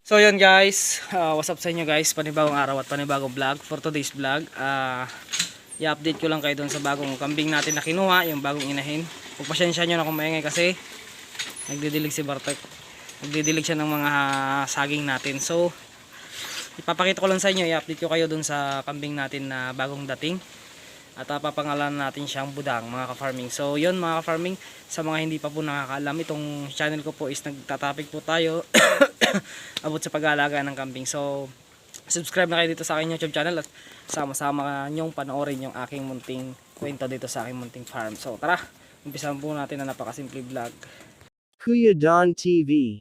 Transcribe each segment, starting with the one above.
So yun guys, what's up sa inyo guys, panibagong araw at panibagong vlog. For today's vlog, i-update ko lang kayo dun sa bagong kambing natin na kinuha, yung bagong inahin. Pagpasensya nyo na kung maingay kasi nagdidilig si Bartek. Nagdidilig siya ng mga saging natin. So ipapakita ko lang sa inyo, i-update ko kayo dun sa kambing natin na bagong dating. At papangalanan natin siyang Budang, mga ka-farming. So yun mga ka-farming, sa mga hindi pa po nakakaalam, itong channel ko po is nagtatapik po tayo abot sa pag-aalaga ng kambing. So subscribe na kayo dito sa aking YouTube channel at sama-sama nyong panoorin yung aking munting kwento dito sa aking munting farm. So tara, umpisahan po natin na napakasimple vlog. Kuya Don TV.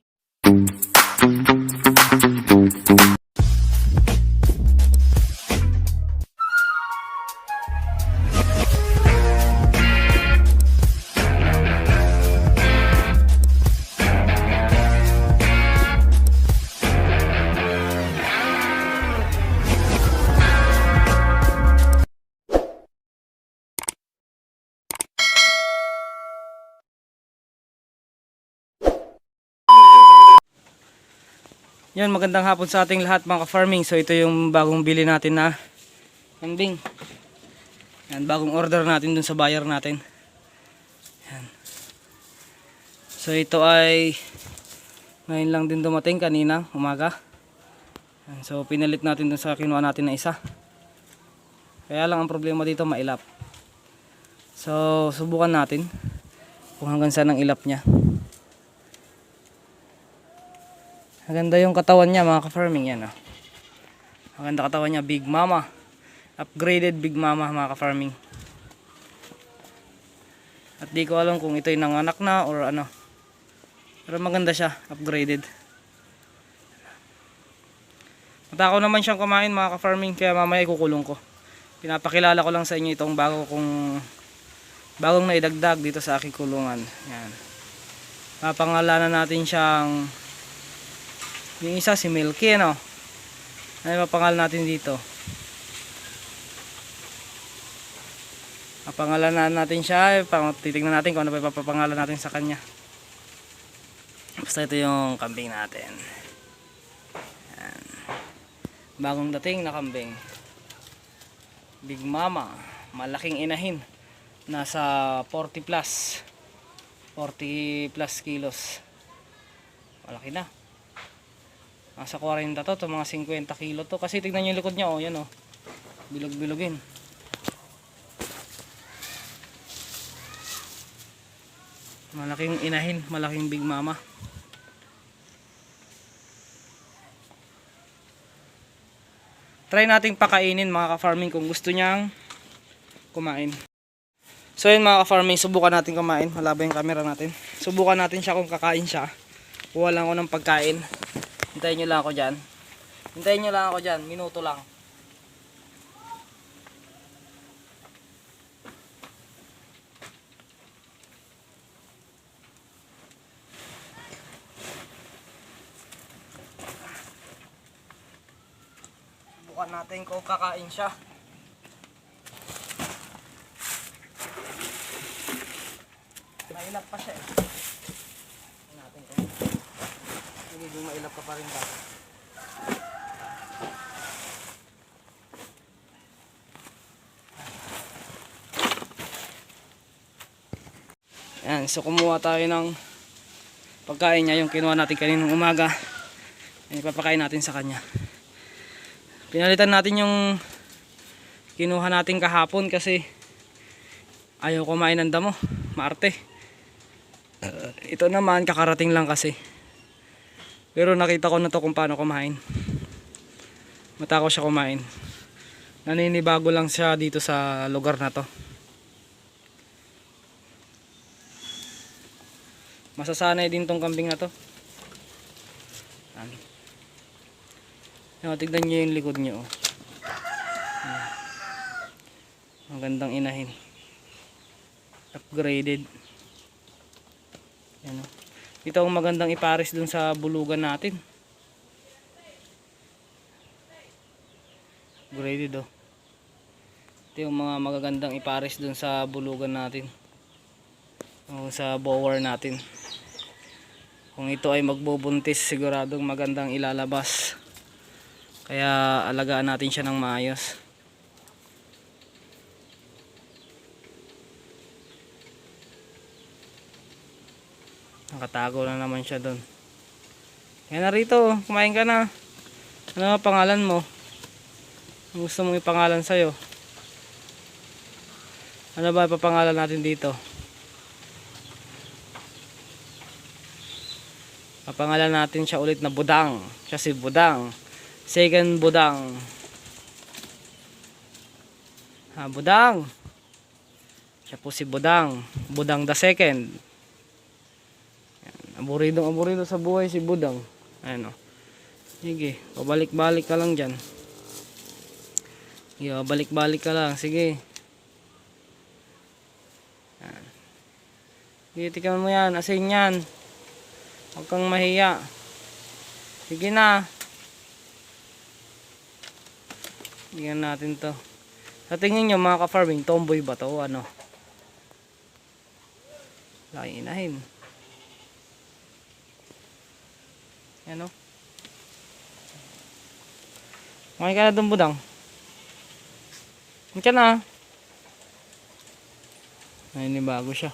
Yan, magandang hapon sa ating lahat mga ka-farming. So ito yung bagong bili natin na kambing. Yan, bagong order natin dun sa buyer natin. Yan. So ito ay ngayon lang din dumating, kanina umaga. Yan, so pinalit natin dun sa kinuha natin na isa. Kaya lang ang problema dito, mailap. So subukan natin kung hanggang saan ang ilap niya. Maganda yung katawan niya mga ka-farming, yan oh. Maganda katawan niya, Big Mama. Upgraded Big Mama mga ka-farming. At di ko alam kung ito'y nanganak na or ano. Pero maganda siya, upgraded. Matakaw naman siyang kumain mga ka-farming, kaya mamaya ikukulong ko. Pinapakilala ko lang sa inyo itong bagong naidagdag dito sa aking kulungan. Yan. Papangalanan natin siyang, yung isa si Milky, ano? Ano mapangalan natin dito? Mapangalanan natin siya, titignan natin kung ano pa ipapangalan natin sa kanya. Basta ito yung kambing natin. Yan. Bagong dating na kambing. Big Mama, malaking inahin. Nasa 40 plus kilos. Malaki na. Nasa 40 to, mga 50 kilo to. Kasi tignan nyo yung likod niya, oh, yan oh. Bilog-bilogin. Malaking inahin, malaking Big Mama. Try nating pakainin mga ka-farming kung gusto niyang kumain. So yun mga ka-farming, subukan natin kumain. Malabo yung camera natin. Subukan natin siya kung kakain siya. Kuha lang ako ng pagkain. Hintayin nyo lang ako dyan. Hintayin nyo lang ako dyan. Minuto lang. Subukan natin kung kakain siya. Mailap pa siya eh. Tingnan natin kung magiging mailap ka pa rin ba. Ayan, so kumuha tayo ng pagkain niya, yung kinuha natin kaninang umaga. Ayan, ipapakain natin sa kanya. Pinalitan natin yung kinuha natin kahapon kasi ayaw kumain ng damo, maarte. Ito naman kakarating lang kasi. Pero nakita ko na to kung paano kumain. Matakaw siya kumain. Naninibago lang siya dito sa lugar na to. Masasanay din tong kambing na to. Tignan nyo yung likod nyo. Ang gandang inahin. Upgraded. Yan, ito ang magandang ipares dun sa bulugan natin. Upgraded oh. Ito yung mga magagandang ipares dun sa bulugan natin. O sa bower natin. Kung ito ay magbubuntis, siguradong magandang ilalabas. Kaya alagaan natin siya ng maayos. Nakatago na naman siya doon. Kaya na rito, kumain ka na. Ano ang pangalan mo? Ang gusto mong ipangalan sa'yo? Ano ba ipapangalan natin dito? Papangalan natin siya ulit na Budang. Siya si Budang. Second Budang. Budang. Siya po si Budang. Budang the second. Aburido sa buhay si Budang. Ayan o. Sige, pabalik-balik ka lang dyan. Sige, pabalik-balik ka lang. Sige. Sige, tikan mo yan. Asin yan. Huwag kang mahiya. Sige na. Tingnan natin to. Sa tingin nyo mga ka-farming, tomboy ba to? Ano? Laki inahin. Yan o. Kumain ka na doon, Budang. Kumain ka na. Ayun, bago siya.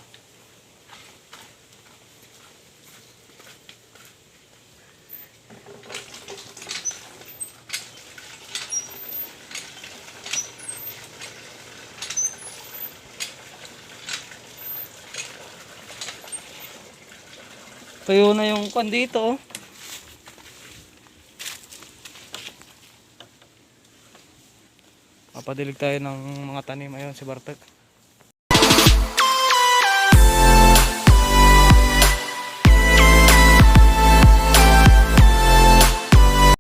Tuyo na yung kwan dito. Papadilig tayo ng mga tanim. Ayun si Bartek.